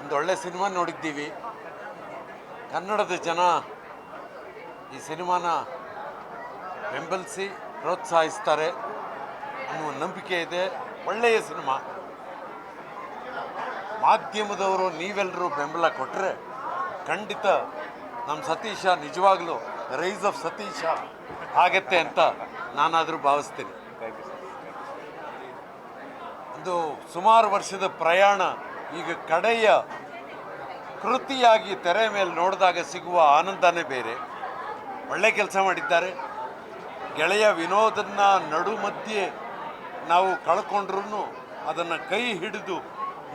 ಒಂದೊಳ್ಳೆ ಸಿನಿಮಾ ನೋಡಿದ್ದೀವಿ. ಕನ್ನಡದ ಜನ ಈ ಸಿನಿಮಾನ ಬೆಂಬಲಿಸಿ ಪ್ರೋತ್ಸಾಹಿಸ್ತಾರೆ ಅನ್ನುವ ನಂಬಿಕೆ ಇದೆ. ಒಳ್ಳೆಯ ಸಿನಿಮಾ. ಮಾಧ್ಯಮದವರು ನೀವೆಲ್ಲರೂ ಬೆಂಬಲ ಕೊಟ್ಟರೆ ಖಂಡಿತ ನಮ್ಮ ಸತೀಶ ನಿಜವಾಗ್ಲೂ ರೈಸ್ ಆಫ್ ಸತೀಶ ಆಗತ್ತೆ ಅಂತ ನಾನಾದರೂ ಭಾವಿಸ್ತೀನಿ. ಒಂದು ಸುಮಾರು ವರ್ಷದ ಪ್ರಯಾಣ ಈಗ ಕಡೆಯ ಕೃತಿಯಾಗಿ ತೆರೆ ಮೇಲೆ ನೋಡಿದಾಗ ಸಿಗುವ ಆನಂದನೇ ಬೇರೆ. ಒಳ್ಳೆ ಕೆಲಸ ಮಾಡಿದ್ದಾರೆ. ಗೆಳೆಯ ವಿನೋದನ್ನ ನಡು ಮಧ್ಯೆ ನಾವು ಕಳ್ಕೊಂಡ್ರೂ ಅದನ್ನು ಕೈ ಹಿಡಿದು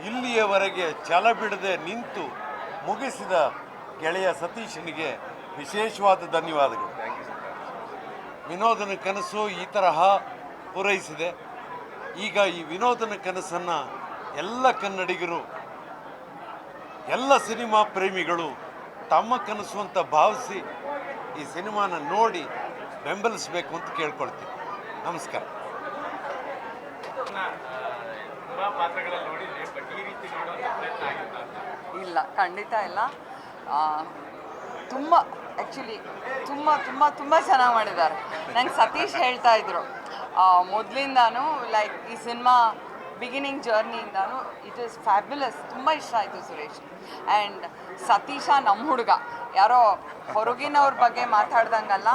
ಇಲ್ಲಿಯವರೆಗೆ ಛಲ ಬಿಡದೆ ನಿಂತು ಮುಗಿಸಿದ ಗೆಳೆಯ ಸತೀಶನಿಗೆ ವಿಶೇಷವಾದ ಧನ್ಯವಾದಗಳು. ವಿನೋದನ ಕನಸು ಈ ತರಹ ಪೂರೈಸಿದೆ. ಈಗ ಈ ವಿನೋದನ ಕನಸನ್ನು ಎಲ್ಲ ಕನ್ನಡಿಗರು, ಎಲ್ಲ ಸಿನಿಮಾ ಪ್ರೇಮಿಗಳು ತಮ್ಮ ಕನಸು ಅಂತ ಭಾವಿಸಿ ಈ ಸಿನಿಮಾನ ನೋಡಿ ಬೆಂಬಲಿಸಬೇಕು ಅಂತ ಕೇಳ್ಕೊಳ್ತೀನಿ. ನಮಸ್ಕಾರ. ಇಲ್ಲ, ಖಂಡಿತ ಇಲ್ಲ. ತುಂಬ ಆ್ಯಕ್ಚುಲಿ ತುಂಬ ತುಂಬ ತುಂಬ ಚೆನ್ನಾಗಿ ಮಾಡಿದ್ದಾರೆ. ನಂಗೆ ಸತೀಶ್ ಹೇಳ್ತಾ ಇದ್ರು ಮೊದಲಿಂದಾನು, ಲೈಕ್ ಈ ಸಿನಿಮಾ ಬಿಗಿನಿಂಗ್ ಜರ್ನಿಯಿಂದಾನು ಇಟ್ ಈಸ್ ಫ್ಯಾಬ್ಯುಲಸ್. ತುಂಬ ಇಷ್ಟ ಆಯಿತು ಸುರೇಶ್. ಆ್ಯಂಡ್ ಸತೀಶ ನಮ್ಮ ಹುಡುಗ, ಯಾರೋ ಹೊರಗಿನವ್ರ ಬಗ್ಗೆ ಮಾತಾಡ್ದಂಗಲ್ಲ.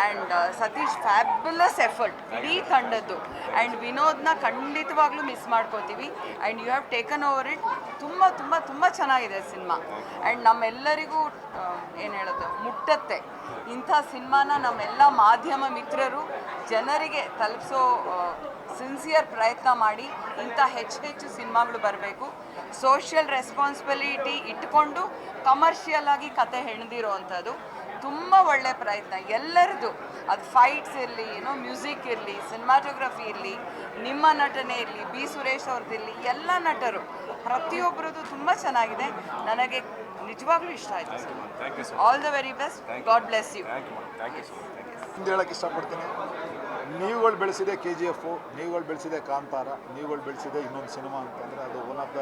ಆ್ಯಂಡ್ ಸತೀಶ್ ಫ್ಯಾಬ್ಯುಲಸ್ ಎಫರ್ಟ್ ಇಡೀ ತಂಡದ್ದು. ಆ್ಯಂಡ್ ವಿನೋದ್ನ ಖಂಡಿತವಾಗ್ಲೂ ಮಿಸ್ ಮಾಡ್ಕೋತೀವಿ. And you have taken over it. ತುಂಬ ತುಂಬ ತುಂಬ ಚೆನ್ನಾಗಿದೆ ಸಿನಿಮಾ. ಆ್ಯಂಡ್ ನಮ್ಮೆಲ್ಲರಿಗೂ ಏನು ಹೇಳೋದು, ಮುಟ್ಟತ್ತೆ. ಇಂಥ ಸಿನಿಮಾನ ನಮ್ಮೆಲ್ಲ ಮಾಧ್ಯಮ ಮಿತ್ರರು ಜನರಿಗೆ ತಲುಪಿಸೋ ಸಿನ್ಸಿಯರ್ ಪ್ರಯತ್ನ ಮಾಡಿ ಇಂಥ ಹೆಚ್ಚು ಸಿನಿಮಾಗಳು ಬರಬೇಕು. ಸೋಷಿಯಲ್ ರೆಸ್ಪಾನ್ಸಿಬಿಲಿಟಿ ಇಟ್ಕೊಂಡು ಕಮರ್ಷಿಯಲ್ ಆಗಿ ಕತೆ ಹೆಣ್ದಿರೋ ಅಂಥದ್ದು ತುಂಬ ಒಳ್ಳೆ ಪ್ರಯತ್ನ ಎಲ್ಲರದು. ಅದು ಫೈಟ್ಸ್ ಇರಲಿ, ಮ್ಯೂಸಿಕ್ ಇರಲಿ, ಸಿನಿಮಾಟೋಗ್ರಫಿ ಇರಲಿ, ನಿಮ್ಮ ನಟನೆ ಇರಲಿ, ಬಿ ಸುರೇಶ್ ಅವ್ರದ್ದಿರಲಿ, ಎಲ್ಲ ನಟರು ಪ್ರತಿಯೊಬ್ಬರದ್ದು ತುಂಬ ಚೆನ್ನಾಗಿದೆ. ನನಗೆ ನಿಜವಾಗ್ಲೂ ಇಷ್ಟ ಆಯಿತು. All the very best. God bless you. ಹಿಂದೆ ಹೇಳೋಕ್ಕೆ ಇಷ್ಟಪಡ್ತೀನಿ, ನೀವುಗಳು ಬೆಳೆಸಿದೆ KGF, ನೀವುಗಳು ಬೆಳೆಸಿದೆ ಕಾಂತಾರ, ನೀವುಗಳು ಬೆಳೆಸಿದೆ ಇನ್ನೊಂದು ಸಿನಿಮಾ ಅಂತಂದರೆ ಅದು one of the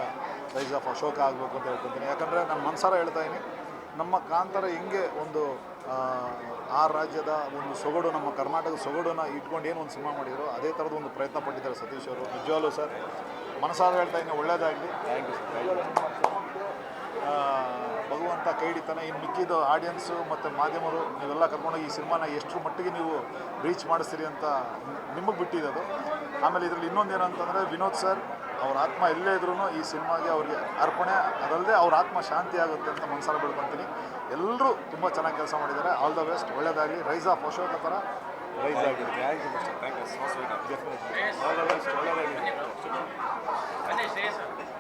rise of Ashoka ಆಗಬೇಕು ಅಂತ ಹೇಳ್ಕೊತೀನಿ. ಯಾಕಂದರೆ ನಾನು ಮನಸಾರ ಹೇಳ್ತಾ ಇದ್ದೀನಿ, ನಮ್ಮ ಕಾಂತಾರ ಹಿಂಗೆ ಒಂದು ಆ ರಾಜ್ಯದ ಒಂದು ಸೊಗಡು, ನಮ್ಮ ಕರ್ನಾಟಕದ ಸೊಗಡನ್ನು ಇಟ್ಕೊಂಡು ಏನು ಒಂದು ಸಿನಿಮಾ ಮಾಡಿದ್ರು, ಅದೇ ಥರದ ಒಂದು ಪ್ರಯತ್ನ ಪಟ್ಟಿದ್ದಾರೆ ಸತೀಶ್ ಅವರು. ನಿಜವಾಗ್ಲೂ ಸರ್ ಮನಸಾರ ಹೇಳ್ತಾ ಇದ್ದೀನಿ, ಒಳ್ಳೆಯದಾಗಲಿ. Thank you sir. ಭಗವಂತ ಕೈ ಹಿಡಿತಾನೆ. ಇನ್ನು ಮಿಕ್ಕಿದ ಆಡಿಯನ್ಸು ಮತ್ತು ಮಾಧ್ಯಮರು ನೀವೆಲ್ಲ ಕರ್ಕೊಂಡೋಗಿ ಈ ಸಿನಿಮಾನ ಎಷ್ಟು ಮಟ್ಟಿಗೆ ನೀವು ರೀಚ್ ಮಾಡಿಸ್ತೀರಿ ಅಂತ ನಿಮಗೆ ಬಿಟ್ಟಿದ್ದು. ಆಮೇಲೆ ಇದರಲ್ಲಿ ಇನ್ನೊಂದು ಏನಂತಂದರೆ, ವಿನೋದ್ ಸರ್ ಅವ್ರ ಆತ್ಮ ಎಲ್ಲೇ ಇದ್ರೂ ಈ ಸಿನಿಮಾಗೆ ಅವ್ರಿಗೆ ಅರ್ಪಣೆ, ಅದಲ್ಲದೆ ಅವ್ರ ಆತ್ಮ ಶಾಂತಿ ಆಗುತ್ತೆ ಅಂತ ಮನಸಾರ ಬೆಳ್ಕೊತೀನಿ. ಎಲ್ಲರೂ ತುಂಬ ಚೆನ್ನಾಗಿ ಕೆಲಸ ಮಾಡಿದ್ದಾರೆ. ಆಲ್ ದ ಬೆಸ್ಟ್, ಒಳ್ಳೆಯದಾಗಲಿ. ರೈಸ್ ಆಫ್ ಅಶೋಕ ಥರ ರೈಸ್ ಆಗಿದೆ.